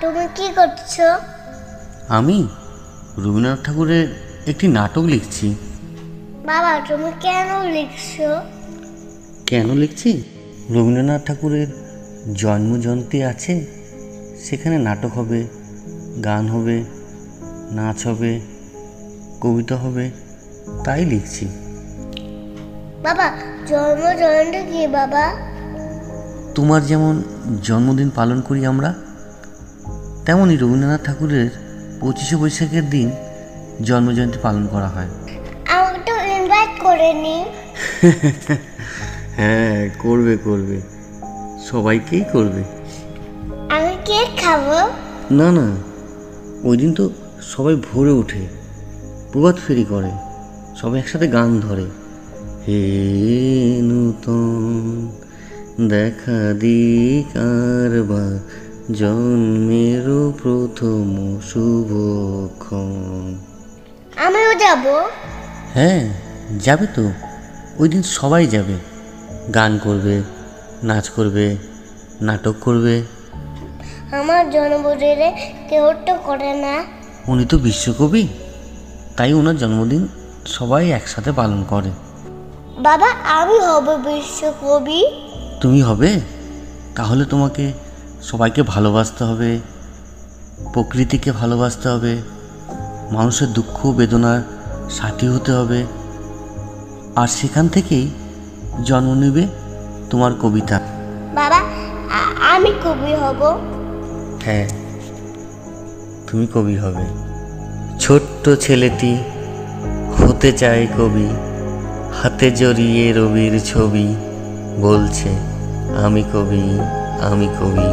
তুমি কি করছো? আমি রবীন্দ্রনাথ ঠাকুরের একটি নাটক লিখছি। বাবা তুমি কেন লিখছো? কেন লিখছি? রবীন্দ্রনাথ ঠাকুরের জন্মজয়ন্তী আছে, সেখানে নাটক হবে, গান হবে, নাচ হবে, কবিতা হবে, তাই লিখছি। বাবা জন্মজয়ন্তী কি বাবা? তোমার যেমন জন্মদিন পালন করি আমরা, তেমনই রবীন্দ্রনাথ ঠাকুরের 25শে বৈশাখের দিন জন্মজয়ন্তী পালন করা হয়। আমাকে তো ইনভাইট করেনি। হ্যাঁ, করবে করবে, সবাইকেই করবে। আমি কেক খাবো? না না, ওই দিন তো সবাই ভোরে ওঠে, প্রভাত ফেরি করে, সবাই একসাথে গান ধরে, হে নূতন দেখা দিক আরবার জন্মেরও প্রথম শুভক্ষণ। আমিও যাব। হ্যাঁ যাবে তো, ওই দিন সবাই যাবে, গান করবে, নাচ করবে, নাটক করবে। আমার জন্মদিনে কেউ তো করে না। উনি তো বিশ্বকবি, তাই ওনার জন্মদিন সবাই একসাথে পালন করে। বাবা আমি হব বিশ্বকবি। তুমি হবে? তাহলে তোমাকে সবাইকে ভালোবাসতে হবে, প্রকৃতিকে ভালোবাসতে হবে, মানুষের দুঃখ বেদনার সাথী হতে হবে, আর সেখান থেকেই জন্ম নেবে তোমার কবিতা। বাবা আমি কবি হব। হ্যাঁ, তুমি কবি হবে। ছোট্ট ছেলেটি হতে চায় কবি, হাতে জড়িয়ে রবির ছবি, বলছে আমি কবি, আমি কবি।